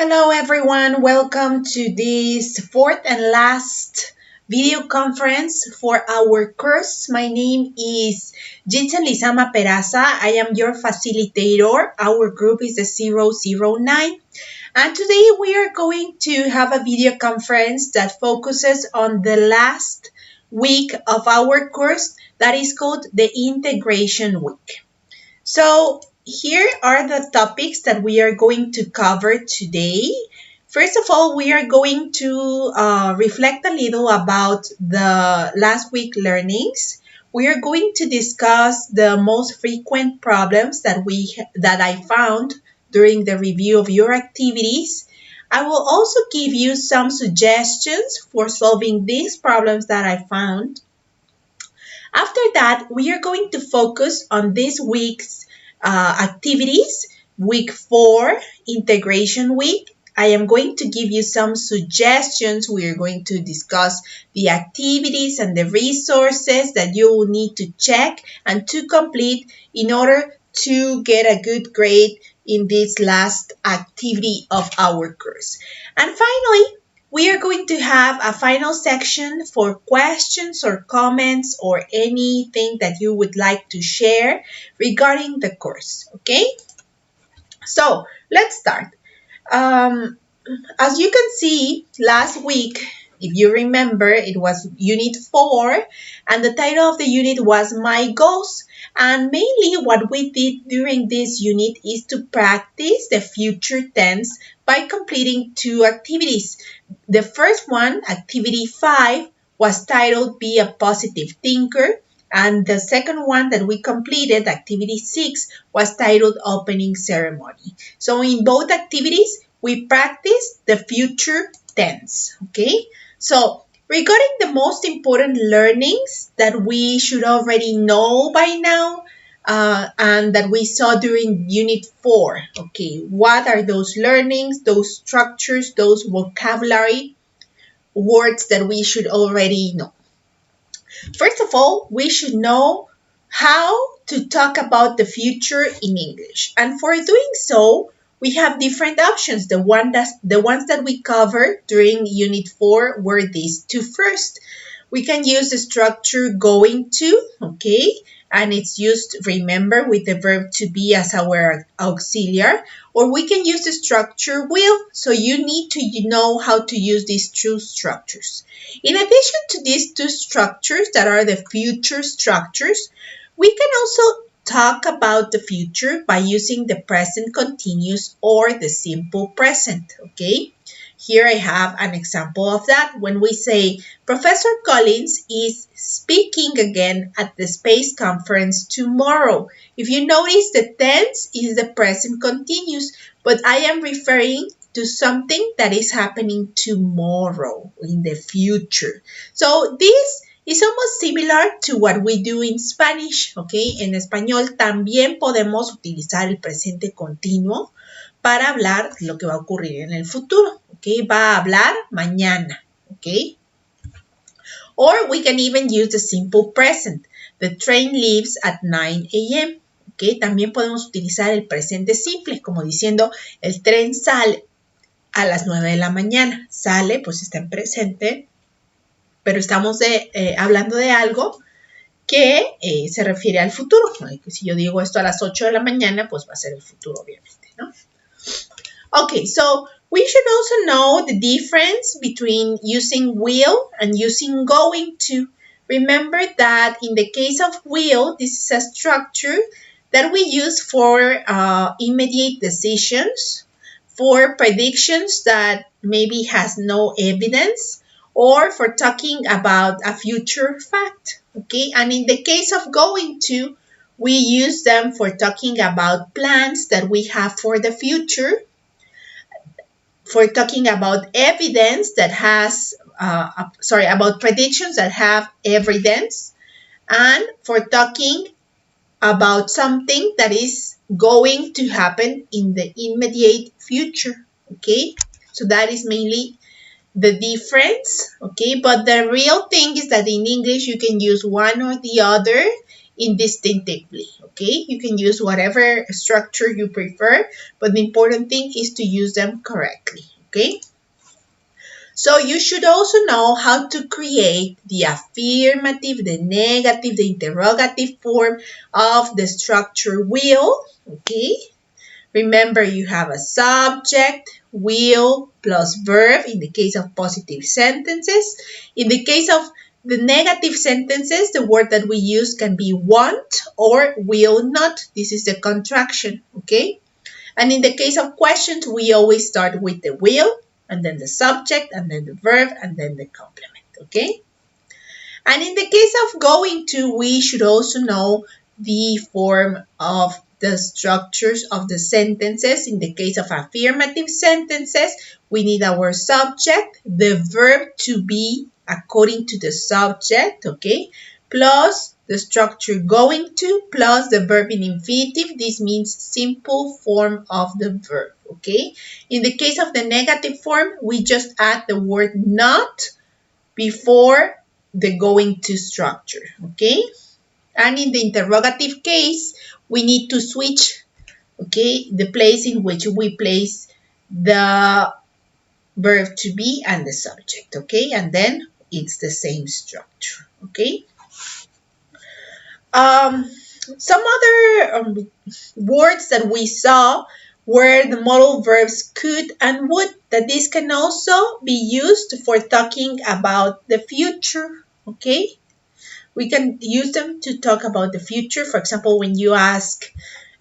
Hello everyone, welcome to this fourth and last video conference for our course. My name is Jitsa Lizama Peraza. I am your facilitator. Our group is the 009. And today we are going to have a video conference that focuses on the last week of our course that is called the Integration Week. So here are the topics that we are going to cover today. First of all, we are going to reflect a little about the last week learnings. We are going to discuss the most frequent problems that I found during the review of your activities. I will also give you some suggestions for solving these problems that I found. After that, we are going to focus on this week's activities. Week 4, Integration Week. I am going to give you some suggestions. We are going to discuss the activities and the resources that you will need to check and to complete in order to get a good grade in this last activity of our course. And finally, we are going to have a final section for questions or comments or anything that you would like to share regarding the course, okay? So let's start. As you can see, last week, if you remember, it was Unit 4, and the title of the unit was My Goals. And mainly what we did during this unit is to practice the future tense by completing two activities. The first one, Activity 5, was titled Be a Positive Thinker. And the second one that we completed, Activity 6, was titled Opening Ceremony. So in both activities, we practice the future tense, okay? So regarding the most important learnings that we should already know by now and that we saw during Unit 4, okay? What are those learnings, those structures, those vocabulary words that we should already know? First of all, we should know how to talk about the future in English. And for doing so, we have different options. The ones that we covered during Unit 4 were these two first. We can use the structure going to, okay? And it's used, remember, with the verb to be as our auxiliary. Or we can use the structure will. So you need to know how to use these two structures. In addition to these two structures that are the future structures, we can also talk about the future by using the present continuous or the simple present, okay? Here I have an example of that when we say Professor Collins is speaking again at the space conference tomorrow. If you notice, the tense is the present continuous, but I am referring to something that is happening tomorrow in the future. So this is almost similar to what we do in Spanish, okay? En español también podemos utilizar el presente continuo para hablar de lo que va a ocurrir en el futuro, okay? Va a hablar mañana, okay? Or we can even use the simple present. The train leaves at 9 a.m., okay? También podemos utilizar el presente simple, como diciendo, el tren sale a las 9 de la mañana. Sale, pues está en presente, pero estamos hablando de algo que se refiere al futuro. Si yo digo esto a las 8 de la mañana, pues va a ser el futuro, obviamente, ¿no? Okay, so we should also know the difference between using will and using going to. Remember that in the case of will, this is a structure that we use for immediate decisions, for predictions that maybe has no evidence, or for talking about a future fact, okay? And in the case of going to, we use them for talking about plans that we have for the future, for talking about evidence that has, about predictions that have evidence, and for talking about something that is going to happen in the immediate future, okay? So that is mainly the difference, okay? But the real thing is that in English, you can use one or the other. indistinctively, okay? You can use whatever structure you prefer, but the important thing is to use them correctly, okay? So you should also know how to create the affirmative, the negative, the interrogative form of the structure will, okay? Remember, you have a subject, will, plus verb in the case of positive sentences. In the case of the negative sentences, the word that we use can be want or will not. This is the contraction, okay? And in the case of questions, we always start with the will, and then the subject, and then the verb, and then the complement, okay? And in the case of going to, we should also know the form of the structures of the sentences. In the case of affirmative sentences, we need our subject, the verb to be according to the subject, okay? Plus the structure going to, plus the verb in infinitive. This means simple form of the verb, okay? In the case of the negative form, we just add the word not before the going to structure, okay? And in the interrogative case, we need to switch, okay, the place in which we place the verb to be and the subject, okay? And then it's the same structure, okay? Some other words that we saw were the modal verbs could and would, that this can also be used for talking about the future, okay? We can use them to talk about the future. For example, when you ask,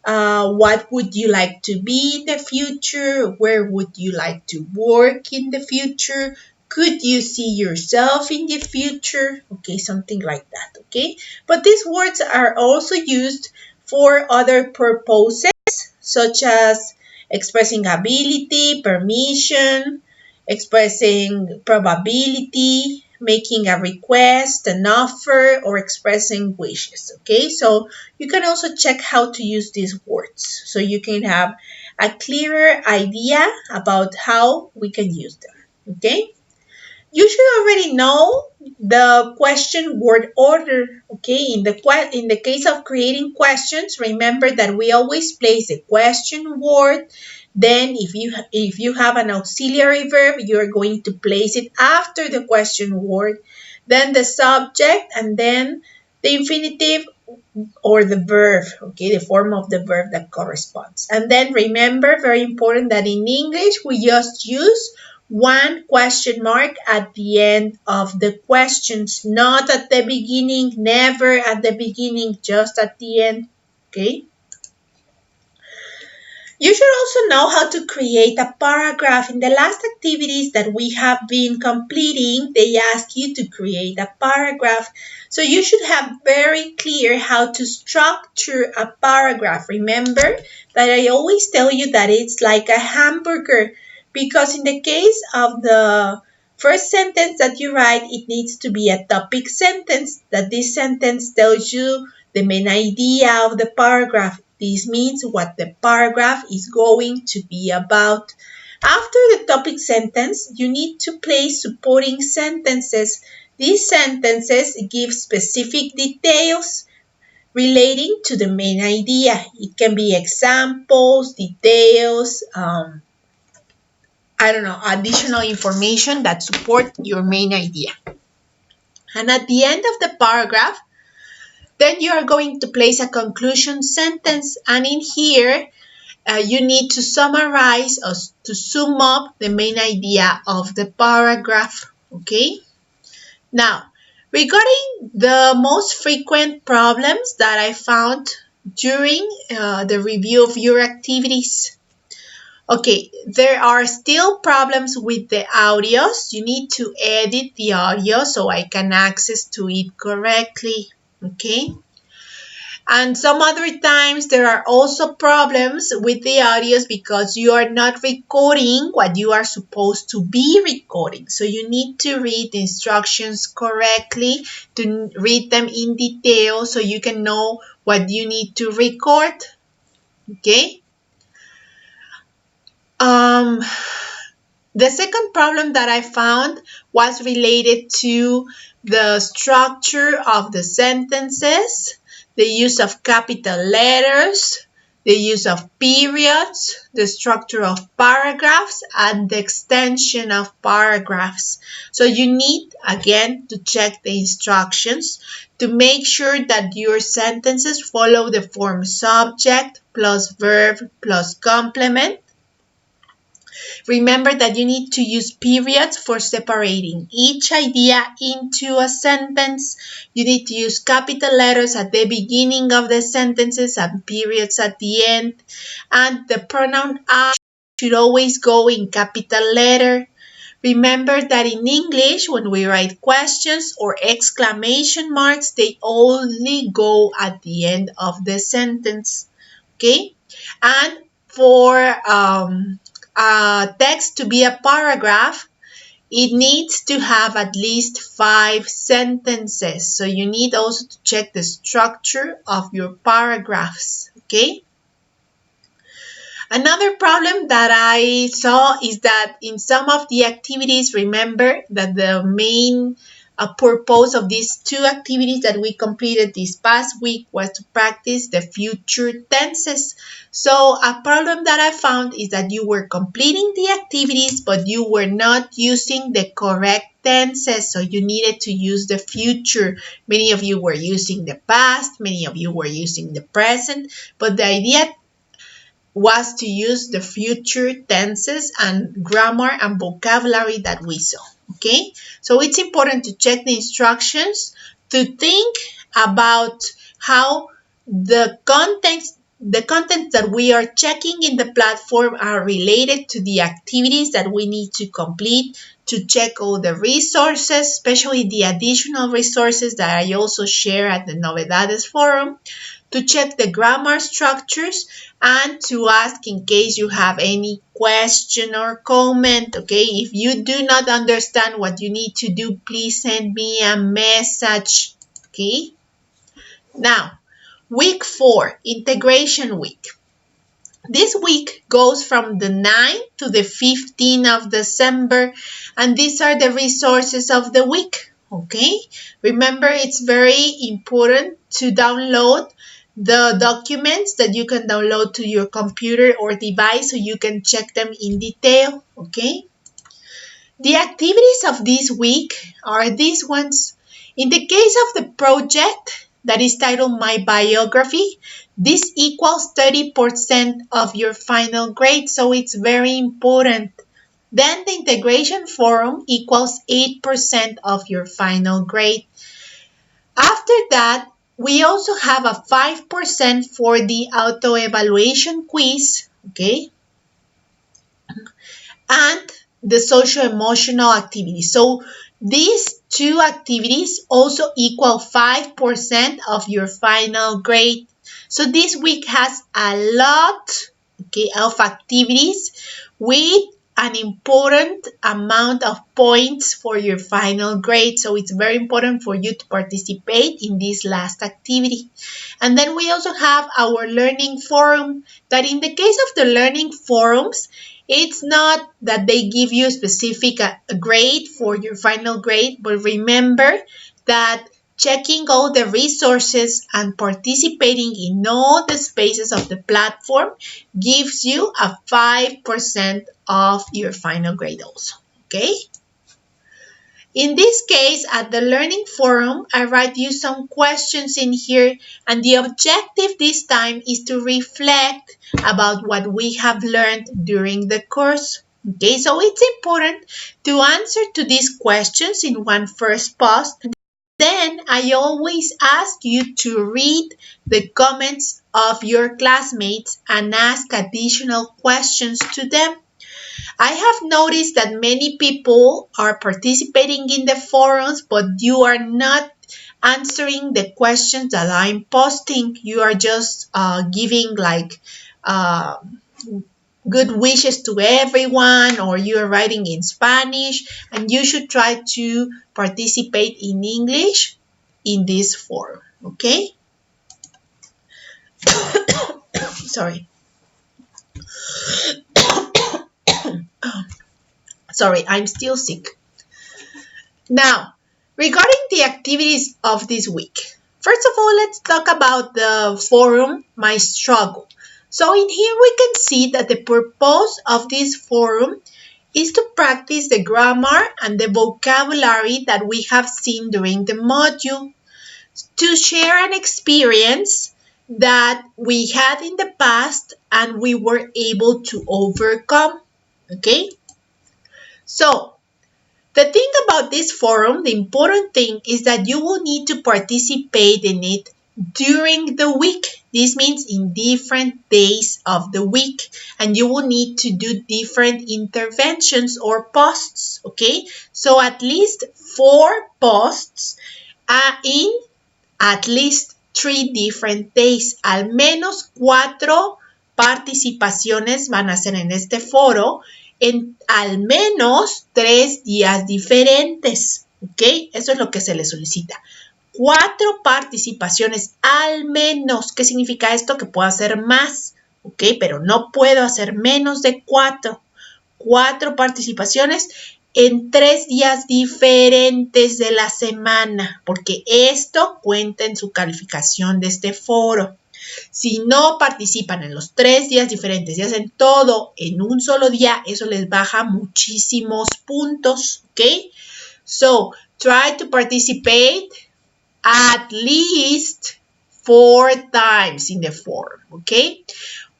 what would you like to be in the future? Where would you like to work in the future? Could you see yourself in the future? Okay, something like that, okay? But these words are also used for other purposes, such as expressing ability, permission, expressing probability, making a request, an offer, or expressing wishes, okay? So you can also check how to use these words so you can have a clearer idea about how we can use them, okay? You should already know the question word order, okay? In the case of creating questions, remember that we always place the question word. Then if you have an auxiliary verb, you're going to place it after the question word, then the subject, and then the infinitive or the verb, okay, the form of the verb that corresponds. And then remember, very important, that in English we just use one question mark at the end of the questions, not at the beginning, never at the beginning, just at the end, okay? You should also know how to create a paragraph. In the last activities that we have been completing, they ask you to create a paragraph. So you should have very clear how to structure a paragraph. Remember that I always tell you that it's like a hamburger, because in the case of the first sentence that you write, it needs to be a topic sentence, that this sentence tells you the main idea of the paragraph. This means what the paragraph is going to be about. After the topic sentence, you need to place supporting sentences. These sentences give specific details relating to the main idea. It can be examples, details, additional information that support your main idea. And at the end of the paragraph, then you are going to place a conclusion sentence, and in here you need to summarize or to sum up the main idea of the paragraph, okay? Now, regarding the most frequent problems that I found during the review of your activities, okay, there are still problems with the audios. You need to edit the audio so I can access to it correctly, okay? And some other times there are also problems with the audios because you are not recording what you are supposed to be recording. So you need to read the instructions correctly, to read them in detail so you can know what you need to record, okay? The second problem that I found was related to the structure of the sentences. the use of capital letters, the use of periods, the structure of paragraphs, and the extension of paragraphs. So you need, again, to check the instructions to make sure that your sentences follow the form subject plus verb plus complement. Remember that you need to use periods for separating each idea into a sentence. You need to use capital letters at the beginning of the sentences and periods at the end. And the pronoun I should always go in capital letter. Remember that in English, when we write questions or exclamation marks, they only go at the end of the sentence. Okay? And for text to be a paragraph, it needs to have at least 5 sentences. So you need also to check the structure of your paragraphs. Okay? Another problem that I saw is that in some of the activities, remember that the main purpose of these 2 activities that we completed this past week was to practice the future tenses. So a problem that I found is that you were completing the activities, but you were not using the correct tenses. So you needed to use the future. Many of you were using the past, many of you were using the present, but the idea was to use the future tenses and grammar and vocabulary that we saw. Okay, so it's important to check the instructions, to think about how the contents that we are checking in the platform are related to the activities that we need to complete, to check all the resources, especially the additional resources that I also share at the Novedades forum, to check the grammar structures, and to ask in case you have any question or comment. Okay, if you do not understand what you need to do, please send me a message. Okay, now week 4, integration week. This week goes from the 9th to the 15th of December, and these are the resources of the week. Okay, remember it's very important to download the documents that you can download to your computer or device so you can check them in detail. Okay, the activities of this week are these ones. In the case of the project that is titled My Biography, this equals 30% of your final grade, so it's very important. Then the integration forum equals 8% of your final grade. After that, we also have a 5% for the auto-evaluation quiz, okay? And the social-emotional activity. So these 2 activities also equal 5% of your final grade. So this week has a lot, okay, of activities with an important amount of points for your final grade. So it's very important for you to participate in this last activity. And then we also have our learning forum, that in the case of the learning forums, it's not that they give you a specific grade for your final grade, but remember that checking all the resources and participating in all the spaces of the platform gives you a 5% of your final grade also, okay? In this case, at the Learning Forum, I write you some questions in here, and the objective this time is to reflect about what we have learned during the course. Okay, so it's important to answer to these questions in one first post. Then I always ask you to read the comments of your classmates and ask additional questions to them. I have noticed that many people are participating in the forums, but you are not answering the questions that I'm posting. You are just giving like good wishes to everyone, or you are writing in Spanish, and you should try to participate in English in this forum, okay? Sorry. Sorry, I'm still sick. Now, regarding the activities of this week, First of all, let's talk about the forum, My Struggle. So in here we can see that the purpose of this forum is to practice the grammar and the vocabulary that we have seen during the module, to share an experience that we had in the past and we were able to overcome. Okay? So, the thing about this forum, the important thing is that you will need to participate in it during the week. This means in different days of the week, and you will need to do different interventions or posts, okay? So at least 4 posts in at least 3 different days. Al menos 4 participaciones van a ser en este foro en al menos 3 días diferentes. ¿Ok? Eso es lo que se le solicita. 4 participaciones al menos. ¿Qué significa esto? Que puedo hacer más. ¿Ok? Pero no puedo hacer menos de 4. 4 participaciones en 3 días diferentes de la semana, porque esto cuenta en su calificación de este foro. Si no participan en los 3 días diferentes y hacen todo en un solo día, eso les baja muchísimos puntos, ¿ok? So, try to participate at least 4 times in the forum, ¿ok?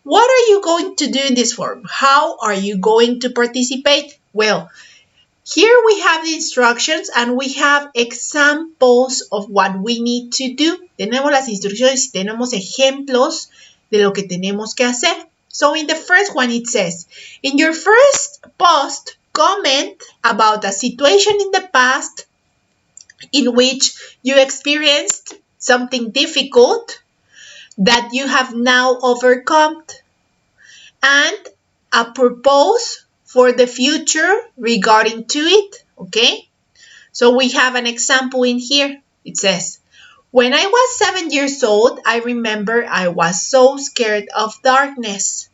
What are you going to do in this forum? How are you going to participate? Well, here we have the instructions and we have examples of what we need to do. Tenemos las instrucciones y tenemos ejemplos de lo que tenemos que hacer. So in the first one it says, in your first post, comment about a situation in the past in which you experienced something difficult that you have now overcome, and a purpose for the future regarding to it, okay? So we have an example in here. It says, when I was 7 years old, I remember I was so scared of darkness.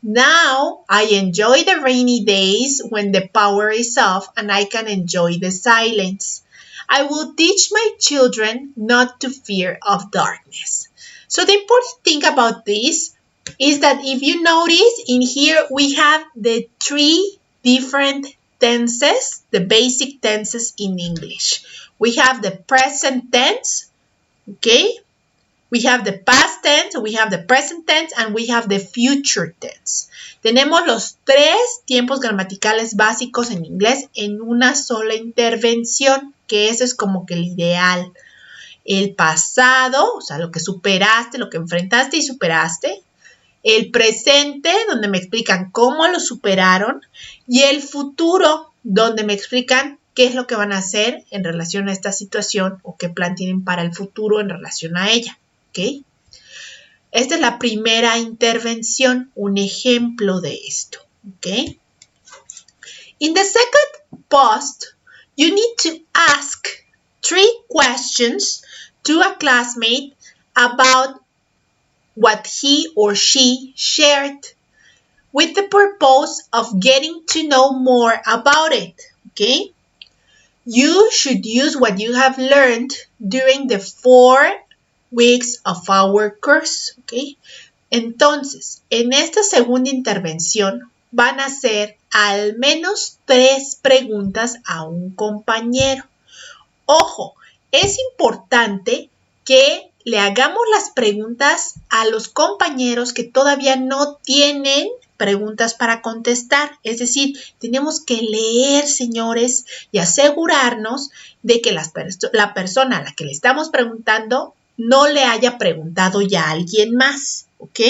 Now I enjoy the rainy days when the power is off and I can enjoy the silence. I will teach my children not to fear of darkness. So the important thing about this is that if you notice in here we have the 3 different tenses, the basic tenses in English. We have the present tense, okay? We have the past tense, we have the present tense, and we have the future tense. Tenemos los 3 tiempos gramaticales básicos en inglés en una sola intervención, que eso es como que el ideal. El pasado, o sea, lo que superaste, lo que enfrentaste y superaste. El presente, donde me explican cómo lo superaron. Y el futuro, donde me explican qué es lo que van a hacer en relación a esta situación o qué plan tienen para el futuro en relación a ella. ¿Ok? Esta es la primera intervención, un ejemplo de esto. ¿Ok? In the second post, you need to ask 3 questions to a classmate about what he or she shared with the purpose of getting to know more about it, okay? You should use what you have learned during the 4 weeks of our course, okay? Entonces, en esta segunda intervención van a hacer al menos 3 preguntas a un compañero. Ojo, es importante que le hagamos las preguntas a los compañeros que todavía no tienen preguntas para contestar. Es decir, tenemos que leer, señores, y asegurarnos de que la persona a la que le estamos preguntando no le haya preguntado ya a alguien más, ¿ok?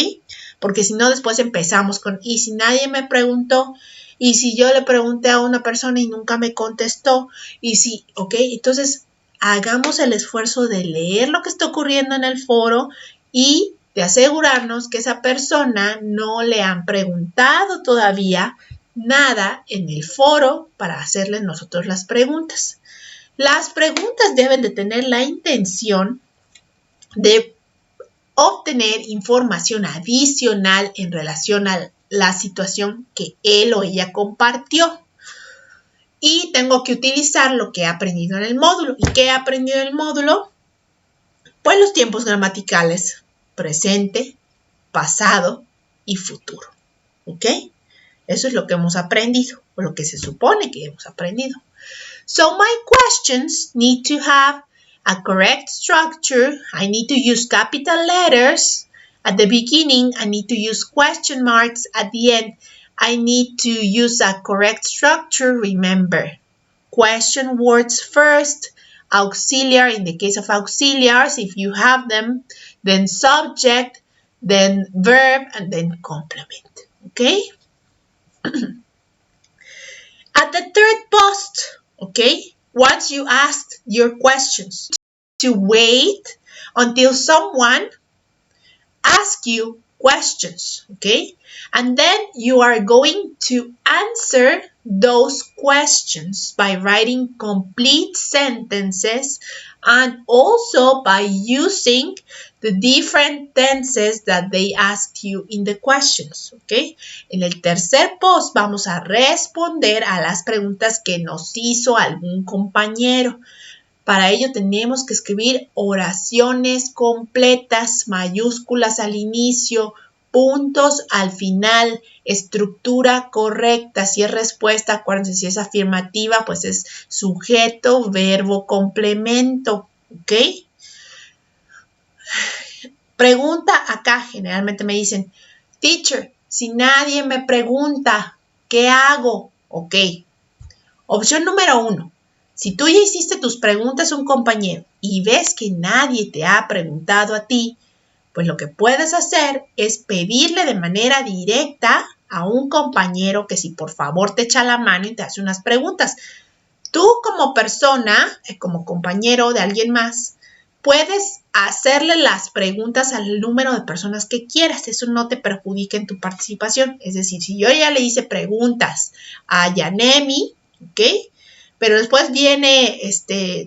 Porque si no, después empezamos con, ¿y si nadie me preguntó? ¿Y si yo le pregunté a una persona y nunca me contestó? ¿Y si, ok? Entonces, hagamos el esfuerzo de leer lo que está ocurriendo en el foro y de asegurarnos que esa persona no le han preguntado todavía nada en el foro para hacerle nosotros las preguntas. Las preguntas deben de tener la intención de obtener información adicional en relación a la situación que él o ella compartió. Y tengo que utilizar lo que he aprendido en el módulo. ¿Y qué he aprendido en el módulo? Pues los tiempos gramaticales, presente, pasado y futuro. ¿Ok? Eso es lo que hemos aprendido, o lo que se supone que hemos aprendido. So my questions need to have a correct structure. I need to use capital letters. At the beginning, I need to use question marks. At the end, I need to use a correct structure. Remember, question words first, auxiliary in the case of auxiliaries, if you have them, then subject, then verb, and then complement. Okay? At the third post, okay, once you asked your questions, to wait until someone asks you questions, okay? And then you are going to answer those questions by writing complete sentences and also by using the different tenses that they asked you in the questions, okay? En el tercer post vamos a responder a las preguntas que nos hizo algún compañero. Para ello tenemos que escribir oraciones completas, mayúsculas al inicio, puntos al final, estructura correcta. Si es respuesta, acuérdense, si es afirmativa, pues es sujeto, verbo, complemento. ¿Ok? Pregunta acá, generalmente me dicen, teacher, si nadie me pregunta, ¿qué hago? Ok. Opción número 1. Si tú ya hiciste tus preguntas a un compañero y ves que nadie te ha preguntado a ti, pues lo que puedes hacer es pedirle de manera directa a un compañero que si por favor te echa la mano y te hace unas preguntas. Tú como persona, como compañero de alguien más, puedes hacerle las preguntas al número de personas que quieras. Eso no te perjudica en tu participación. Es decir, si yo ya le hice preguntas a Yanemi, ¿ok? Pero después viene,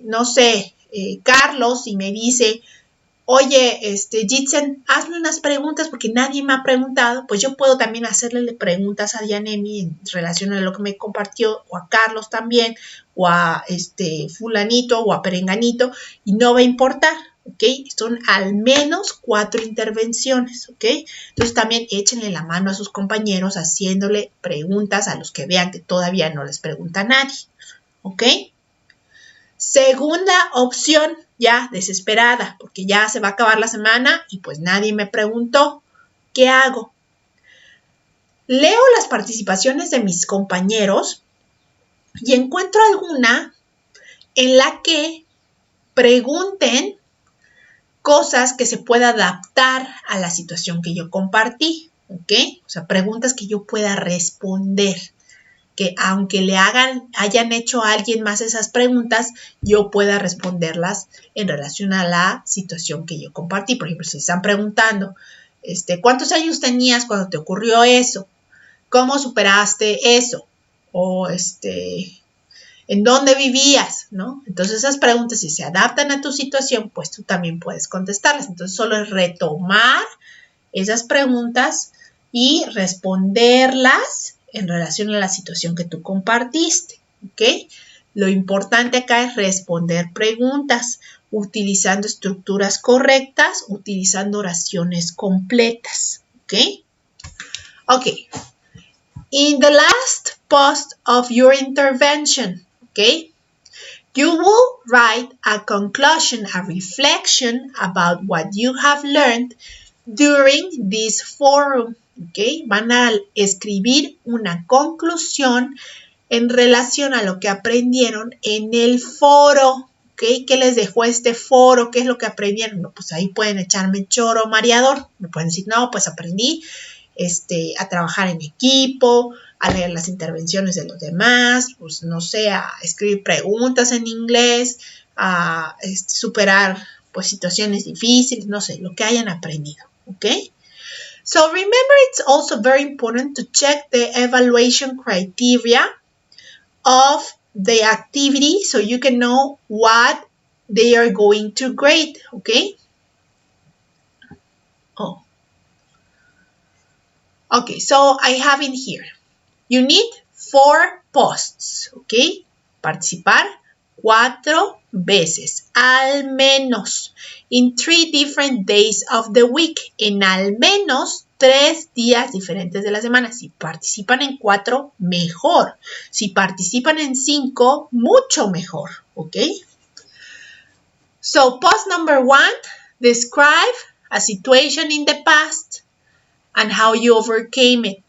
no sé, Carlos y me dice, oye, Jitsen, hazme unas preguntas porque nadie me ha preguntado, pues yo puedo también hacerle preguntas a Yanemi en relación a lo que me compartió, o a Carlos también, o a fulanito, o a perenganito, y no va a importar, ¿ok? Son al menos 4 intervenciones, ¿ok? Entonces también échenle la mano a sus compañeros haciéndole preguntas a los que vean que todavía no les pregunta nadie. ¿Ok? Segunda opción, ya desesperada, porque ya se va a acabar la semana y pues nadie me preguntó, ¿qué hago? Leo las participaciones de mis compañeros y encuentro alguna en la que pregunten cosas que se pueda adaptar a la situación que yo compartí, ¿ok? O sea, preguntas que yo pueda responder. Que aunque le hayan hecho a alguien más esas preguntas, yo pueda responderlas en relación a la situación que yo compartí. Por ejemplo, si están preguntando, ¿cuántos años tenías cuando te ocurrió eso? ¿Cómo superaste eso? O ¿en dónde vivías? ¿No? Entonces esas preguntas, si se adaptan a tu situación, pues tú también puedes contestarlas. Entonces solo es retomar esas preguntas y responderlas en relación a la situación que tú compartiste, ¿ok? Lo importante acá es responder preguntas utilizando estructuras correctas, utilizando oraciones completas, ¿ok? Ok. In the last post of your intervention, ¿ok? You will write a conclusion, a reflection about what you have learned during this forum, ¿ok? Van a escribir una conclusión en relación a lo que aprendieron en el foro, ¿ok? ¿Qué les dejó este foro? ¿Qué es lo que aprendieron? No, pues ahí pueden echarme choro mareador. Me pueden decir, no, pues aprendí a trabajar en equipo, a leer las intervenciones de los demás, pues no sé, a escribir preguntas en inglés, a superar pues situaciones difíciles, no sé, lo que hayan aprendido. Okay? So remember, it's also very important to check the evaluation criteria of the activity so you can know what they are going to grade. Okay? Oh. Okay, so I have in here. You need 4 posts. Okay? Participar 4 veces, al menos, in 3 different days of the week, en al menos 3 días diferentes de la semana. Si participan en 4, mejor. Si participan en 5, mucho mejor, ¿ok? So, post number 1, describe a situation in the past and how you overcame it.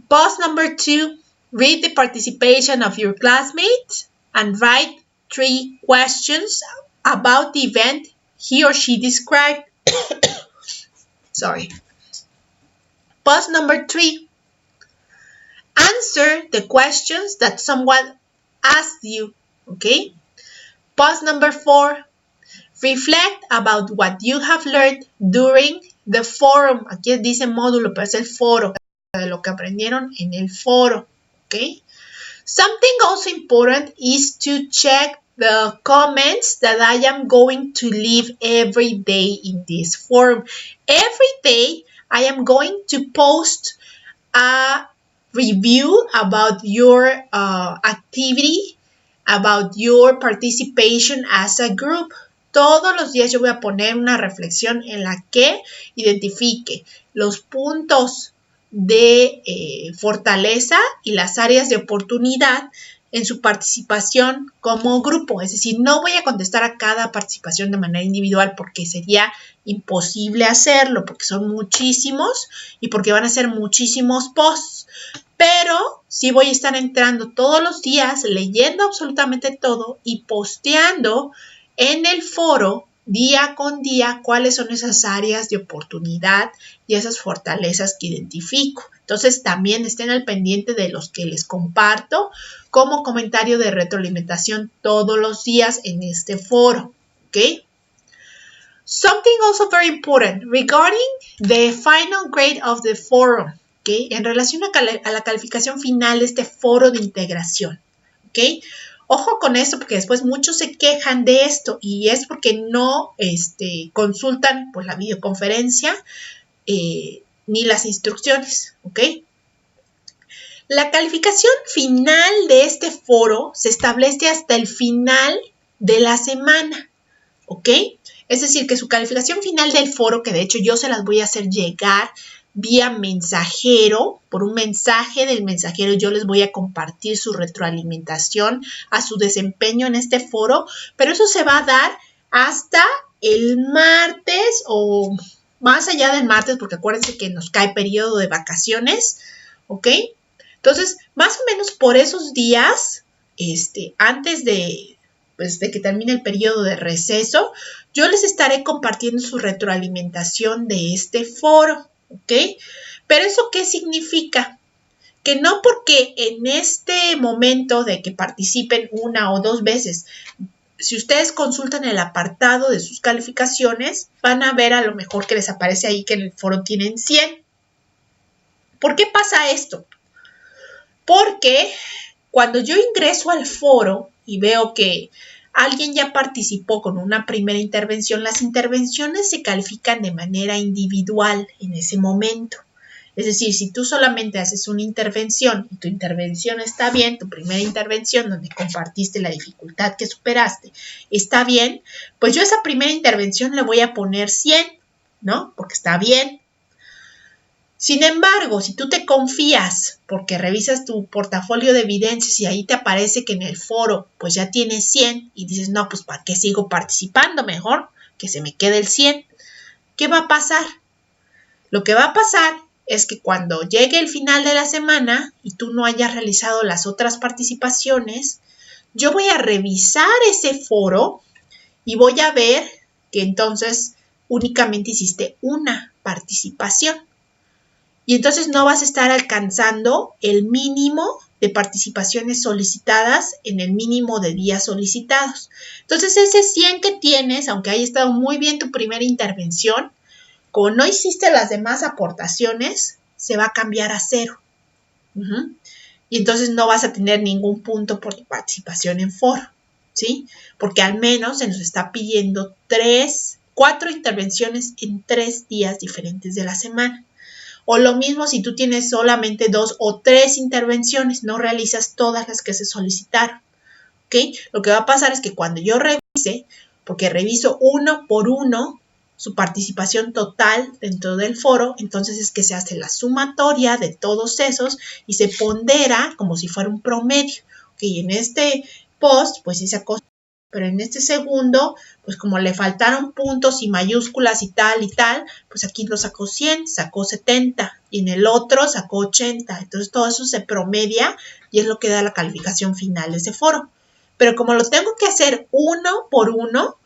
Post number 2, read the participation of your classmates and write 3 questions about the event he or she described. Sorry. Post number 3, answer the questions that someone asked you, okay? Post number 4, reflect about what you have learned during the forum. Aquí dice módulo, pero es el foro, de lo que aprendieron en el foro, okay? Something also important is to check the comments that I am going to leave every day in this forum. Every day, I am going to post a review about your activity, about your participation as a group. Todos los días yo voy a poner una reflexión en la que identifique los puntos de fortaleza y las áreas de oportunidad en su participación como grupo. Es decir, no voy a contestar a cada participación de manera individual porque sería imposible hacerlo, porque son muchísimos y porque van a ser muchísimos posts. Pero sí voy a estar entrando todos los días, leyendo absolutamente todo y posteando en el foro día con día cuáles son esas áreas de oportunidad y esas fortalezas que identifico. Entonces también estén al pendiente de los que les comparto como comentario de retroalimentación todos los días en este foro, ¿ok? Something also very important regarding the final grade of the forum, ¿ok? En relación a la calificación final de este foro de integración, ¿ok? Ojo con esto porque después muchos se quejan de esto y es porque no consultan pues, la videoconferencia ni las instrucciones, ¿ok? La calificación final de este foro se establece hasta el final de la semana, ¿ok? Es decir, que su calificación final del foro, que de hecho yo se las voy a hacer llegar vía mensajero, por un mensaje del mensajero yo les voy a compartir su retroalimentación a su desempeño en este foro, pero eso se va a dar hasta el martes o más allá del martes, porque acuérdense que nos cae periodo de vacaciones, ¿ok? Entonces, más o menos por esos días, antes de que termine el periodo de receso, yo les estaré compartiendo su retroalimentación de este foro, ¿ok? Pero ¿eso qué significa? Que no porque en este momento de que participen 1 o 2 veces, si ustedes consultan el apartado de sus calificaciones, van a ver a lo mejor que les aparece ahí que en el foro tienen 100. ¿Por qué pasa esto? Porque cuando yo ingreso al foro y veo que alguien ya participó con una primera intervención, las intervenciones se califican de manera individual en ese momento. Es decir, si tú solamente haces una intervención y tu intervención está bien, tu primera intervención donde compartiste la dificultad que superaste está bien, pues yo a esa primera intervención le voy a poner 100, ¿no? Porque está bien. Sin embargo, si tú te confías porque revisas tu portafolio de evidencias y ahí te aparece que en el foro pues ya tienes 100 y dices, no, pues ¿para qué sigo participando? Mejor que se me quede el 100. ¿Qué va a pasar? Lo que va a pasar es que cuando llegue el final de la semana y tú no hayas realizado las otras participaciones, yo voy a revisar ese foro y voy a ver que entonces únicamente hiciste una participación. Y entonces no vas a estar alcanzando el mínimo de participaciones solicitadas en el mínimo de días solicitados. Entonces ese 100 que tienes, aunque haya estado muy bien tu primera intervención, como no hiciste las demás aportaciones, se va a cambiar a 0. Y entonces no vas a tener ningún punto por tu participación en foro, ¿sí? Porque al menos se nos está pidiendo 4 intervenciones en 3 días diferentes de la semana. O lo mismo si tú tienes solamente 2 o 3 intervenciones, no realizas todas las que se solicitaron, ¿ok? Lo que va a pasar es que cuando yo revise, porque reviso uno por uno su participación total dentro del foro, entonces es que se hace la sumatoria de todos esos y se pondera como si fuera un promedio. ¿Ok? En este post, pues sí sacó, pero en este segundo, pues como le faltaron puntos y mayúsculas y tal, pues aquí lo sacó 100, sacó 70 y en el otro sacó 80. Entonces todo eso se promedia y es lo que da la calificación final de ese foro. Pero como lo tengo que hacer uno por uno,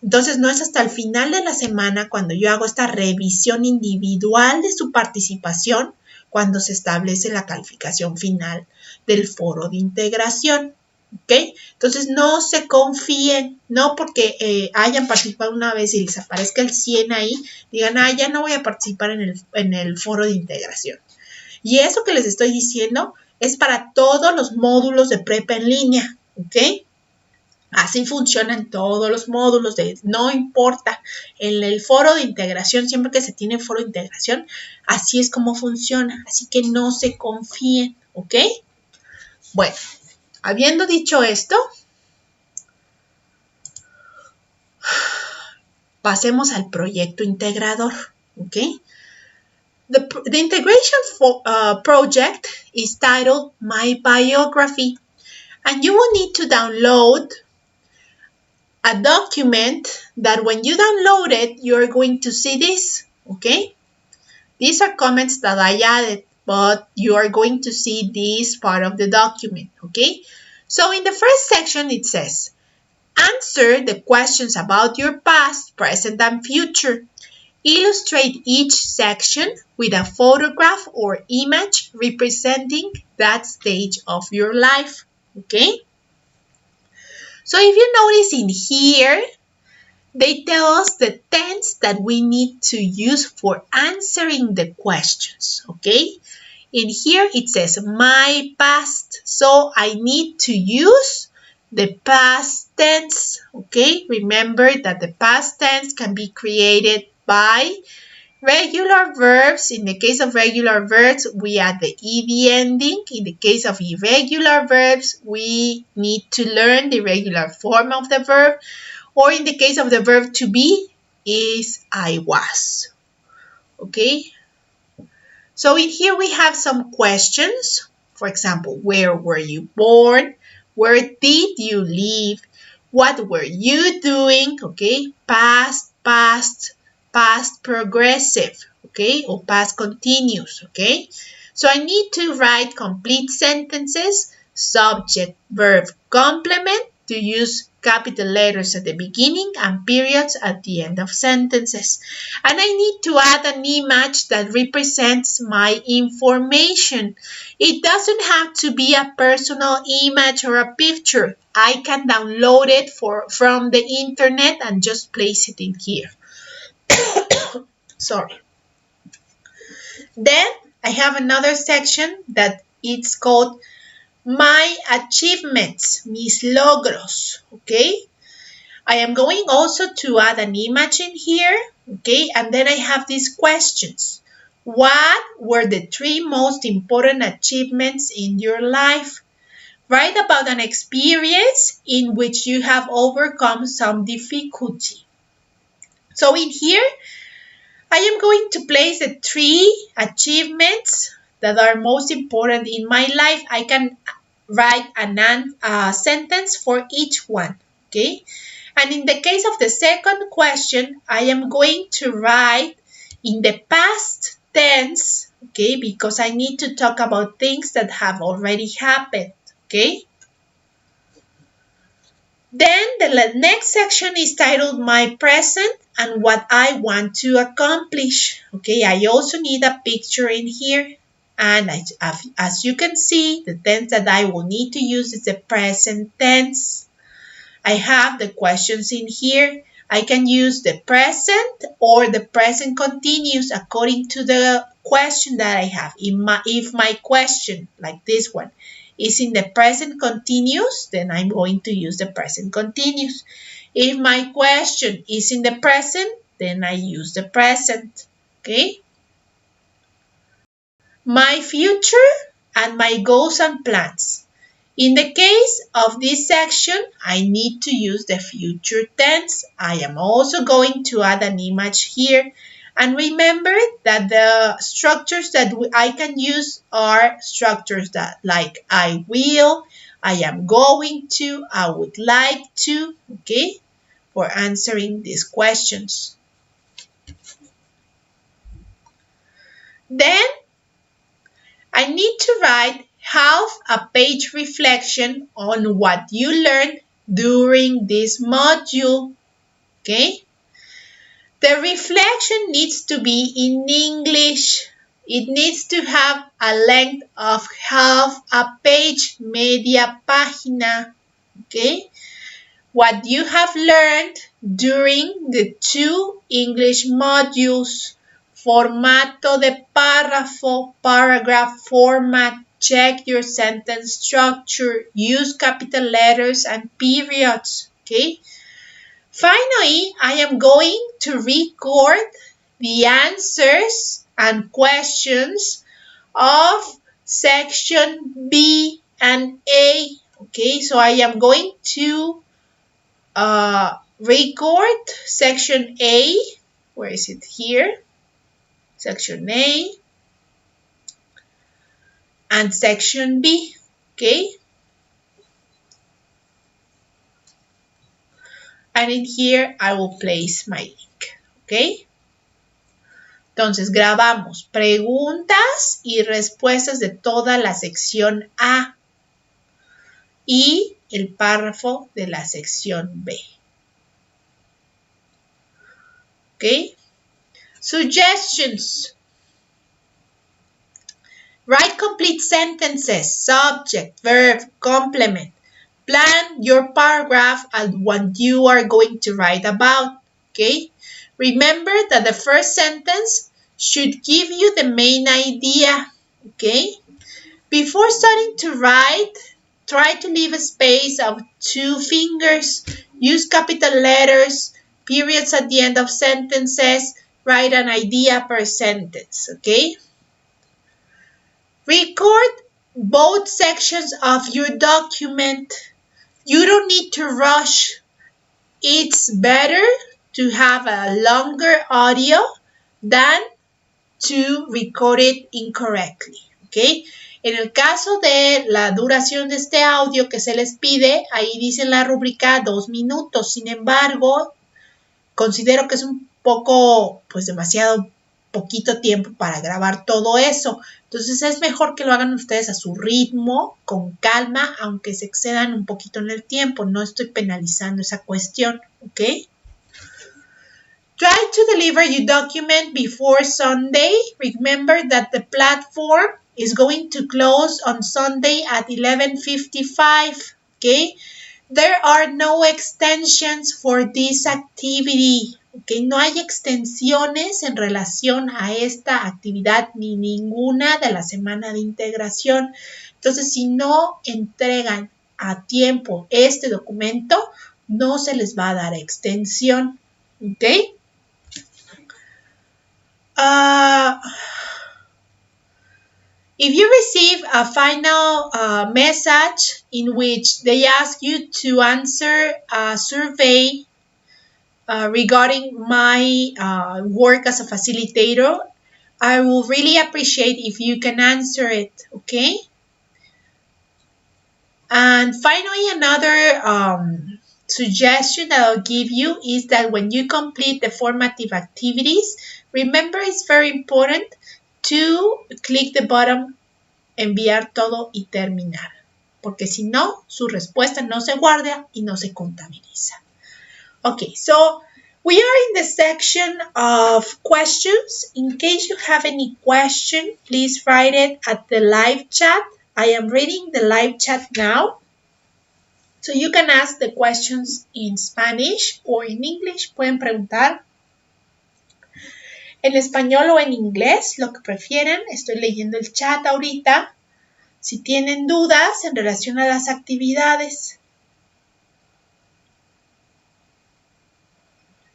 entonces no es hasta el final de la semana cuando yo hago esta revisión individual de su participación cuando se establece la calificación final del foro de integración. ¿Ok? Entonces no se confíen, no porque hayan participado una vez y les aparezca el 100 ahí, digan, ya no voy a participar en el foro de integración. Y eso que les estoy diciendo es para todos los módulos de prepa en línea, ¿ok? Así funcionan todos los módulos, no importa, en el foro de integración, siempre que se tiene foro de integración, así es como funciona, así que no se confíen, ¿ok? Bueno, habiendo dicho esto, pasemos al proyecto integrador, ¿ok? The integration project is titled My Biography, and you will need to download a document that when you download it, you're going to see this, okay? These are comments that I added, but you are going to see this part of the document, okay? So in the first section, it says, answer the questions about your past, present, and future. Illustrate each section with a photograph or image representing that stage of your life, okay? So if you notice in here, they tell us the tense that we need to use for answering the questions, okay? In here it says my past, so I need to use the past tense, okay? Remember that the past tense can be created by regular verbs. In the case of regular verbs, we add the ed ending. In the case of irregular verbs, we need to learn the regular form of the verb. Or in the case of the verb to be, is I was. Okay? So in here we have some questions. For example, where were you born? Where did you live? What were you doing? Okay? Past, past, past progressive. Okay? Or past continuous. Okay? So I need to write complete sentences, subject, verb, complement, to use capital letters at the beginning and periods at the end of sentences. And I need to add an image that represents my information. It doesn't have to be a personal image or a picture. I can download it from the internet and just place it in here. Sorry. Then I have another section that it's called my achievements, mis logros, okay? I am going also to add an image in here, okay? And then I have these questions. What were the 3 most important achievements in your life? Write about an experience in which you have overcome some difficulty. So in here, I am going to place the 3 achievements that are most important in my life. I can write a sentence for each one, okay? And in the case of the second question, I am going to write in the past tense, okay? Because I need to talk about things that have already happened, okay? Then the next section is titled My Present and What I Want to Accomplish. Okay, I also need a picture in here. And as you can see, the tense that I will need to use is the present tense. I have the questions in here. I can use the present or the present continuous according to the question that I have. If my question, like this one, is in the present continuous, then I'm going to use the present continuous. If my question is in the present, then I use the present, okay? My future and my goals and plans. In the case of this section, I need to use the future tense. I am also going to add an image here. And remember that the structures that I can use are structures that like I will, I am going to, I would like to, okay, for answering these questions. Then I need to write half a page reflection on what you learned during this module, okay? The reflection needs to be in English. It needs to have a length of half a page, media página, okay? What you have learned during the 2 English modules. Formato de párrafo, paragraph format, check your sentence structure, use capital letters and periods, okay? Finally, I am going to record the answers and questions of section B and A, okay? So I am going to record section A. Where is it here? Section A and section B, okay? And in here I will place my link, okay? Entonces grabamos preguntas y respuestas de toda la sección A y el párrafo de la sección B. Okay? Suggestions. Write complete sentences, subject, verb, complement. Plan your paragraph and what you are going to write about, okay? Remember that the first sentence should give you the main idea, okay? Before starting to write, try to leave a space of 2 fingers. Use capital letters, periods at the end of sentences. Write an idea per sentence, okay? Record both sections of your document. You don't need to rush. It's better to have a longer audio than to record it incorrectly, ¿ok? En el caso de la duración de este audio que se les pide, ahí dice en la rúbrica 2 minutos. Sin embargo, considero que es un poco, pues demasiado poquito tiempo para grabar todo eso. Entonces es mejor que lo hagan ustedes a su ritmo, con calma, aunque se excedan un poquito en el tiempo. No estoy penalizando esa cuestión, ¿ok? Try to deliver your document before Sunday. Remember that the platform is going to close on Sunday at 11:55, okay? There are no extensions for this activity, okay? No hay extensiones en relación a esta actividad ni ninguna de la semana de integración. Entonces, si no entregan a tiempo este documento, no se les va a dar extensión, ¿ok? If you receive a final message in which they ask you to answer a survey regarding my work as a facilitator, I will really appreciate if you can answer it, okay? And finally, another suggestion that I'll give you is that when you complete the formative activities, remember it's very important to click the button enviar todo y terminar, porque si no, su respuesta no se guarda y no se contabiliza. Okay, so we are in the section of questions. In case you have any question, please write it at the live chat. I am reading the live chat now. So you can ask the questions in Spanish or in English. Pueden preguntar en español o en inglés, lo que prefieran. Estoy leyendo el chat ahorita. Si tienen dudas en relación a las actividades.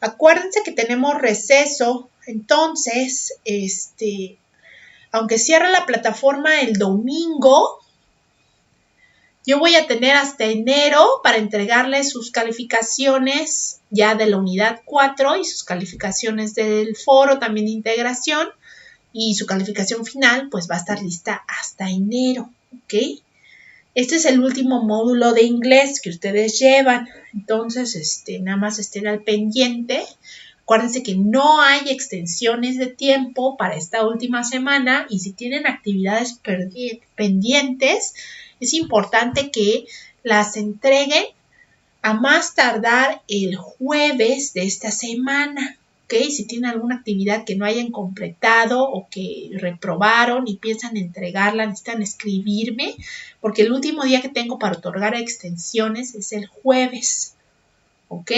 Acuérdense que tenemos receso, entonces, aunque cierre la plataforma el domingo, Yo voy a tener hasta enero para entregarles sus calificaciones ya de la unidad 4 y sus calificaciones del foro también de integración, y su calificación final pues va a estar lista hasta enero, ¿ok? Este es el último módulo de inglés que ustedes llevan, entonces nada más estén al pendiente. Acuérdense que no hay extensiones de tiempo para esta última semana, y si tienen actividades pendientes, es importante que las entreguen a más tardar el jueves de esta semana. ¿Ok? Si tienen alguna actividad que no hayan completado o que reprobaron y piensan entregarla, necesitan escribirme, porque el último día que tengo para otorgar extensiones es el jueves. ¿Ok?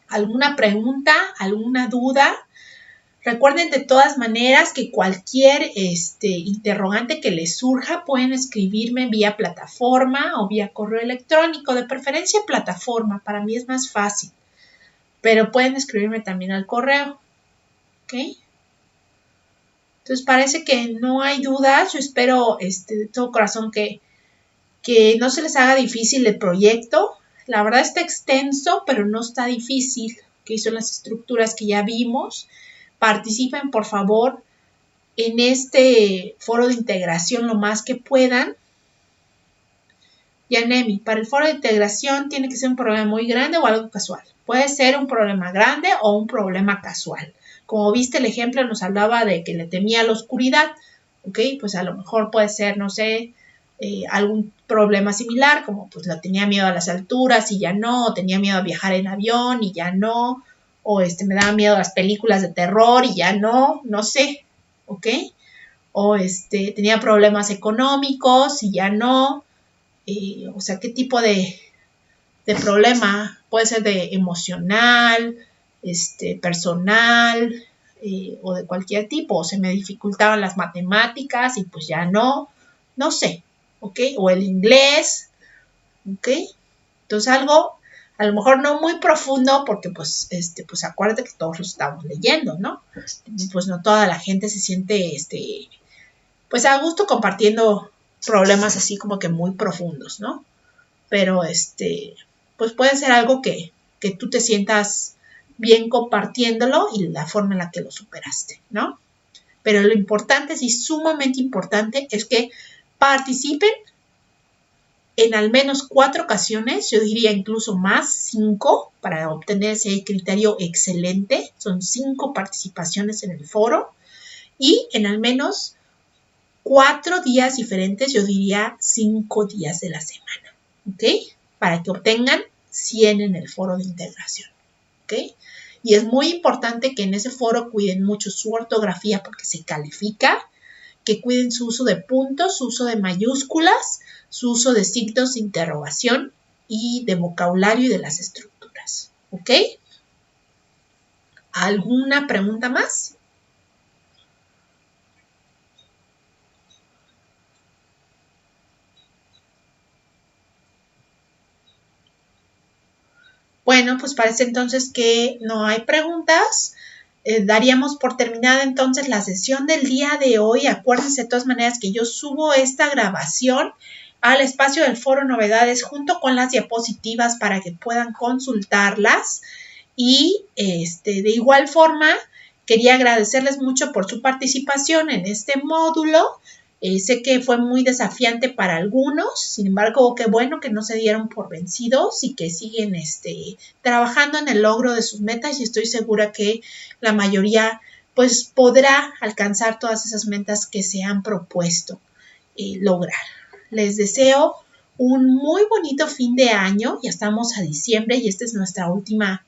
¿Alguna pregunta? ¿Alguna duda? Recuerden de todas maneras que cualquier interrogante que les surja pueden escribirme vía plataforma o vía correo electrónico, de preferencia plataforma, para mí es más fácil, pero pueden escribirme también al correo, ¿ok? Entonces parece que no hay dudas. Yo espero de todo corazón que no se les haga difícil el proyecto. La verdad está extenso, pero no está difícil, que son las estructuras que ya vimos. Participen, por favor, en este foro de integración lo más que puedan. Yanemi, para el foro de integración tiene que ser un problema muy grande o algo casual. Puede ser un problema grande o un problema casual. Como viste, el ejemplo nos hablaba de que le temía a la oscuridad. ¿Ok? Pues a lo mejor puede ser, no sé, algún problema similar, como pues le tenía miedo a las alturas y ya no, o tenía miedo a viajar en avión y ya no, o me daba miedo a las películas de terror y ya no sé, ¿ok? O tenía problemas económicos y ya no, o sea, ¿qué tipo de problema? Puede ser de emocional, personal, o de cualquier tipo, o se me dificultaban las matemáticas y pues ya no sé, ¿ok? O el inglés, ¿ok? Entonces algo, a lo mejor no muy profundo, porque pues acuérdate que todos lo estamos leyendo, ¿no? Pues no toda la gente se siente, pues a gusto compartiendo problemas así como que muy profundos, ¿no? Pero pues puede ser algo que tú te sientas bien compartiéndolo y la forma en la que lo superaste, ¿no? Pero lo importante, sí, sumamente importante, es que participen en al menos 4 ocasiones, yo diría incluso más, 5, para obtener ese criterio excelente. Son 5 participaciones en el foro y en al menos 4 días diferentes, yo diría 5 días de la semana, ¿ok? Para que obtengan 100 en el foro de integración, ¿ok? Y es muy importante que en ese foro cuiden mucho su ortografía porque se califica, que cuiden su uso de puntos, su uso de mayúsculas, su uso de signos de interrogación y de vocabulario y de las estructuras, ¿ok? ¿Alguna pregunta más? Bueno, pues parece entonces que no hay preguntas. Daríamos por terminada entonces la sesión del día de hoy. Acuérdense de todas maneras que yo subo esta grabación al espacio del foro novedades junto con las diapositivas para que puedan consultarlas. Y de igual forma, quería agradecerles mucho por su participación en este módulo. Sé que fue muy desafiante para algunos, sin embargo, qué bueno que no se dieron por vencidos y que siguen trabajando en el logro de sus metas, y estoy segura que la mayoría pues podrá alcanzar todas esas metas que se han propuesto lograr. Les deseo un muy bonito fin de año. Ya estamos a diciembre y esta es nuestra última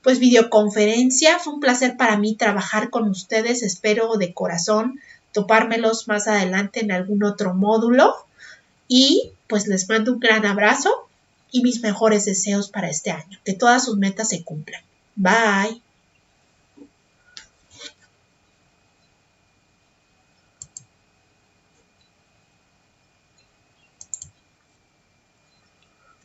pues videoconferencia. Fue un placer para mí trabajar con ustedes. Espero de corazón topármelos más adelante en algún otro módulo. Y pues les mando un gran abrazo y mis mejores deseos para este año. Que todas sus metas se cumplan. Bye.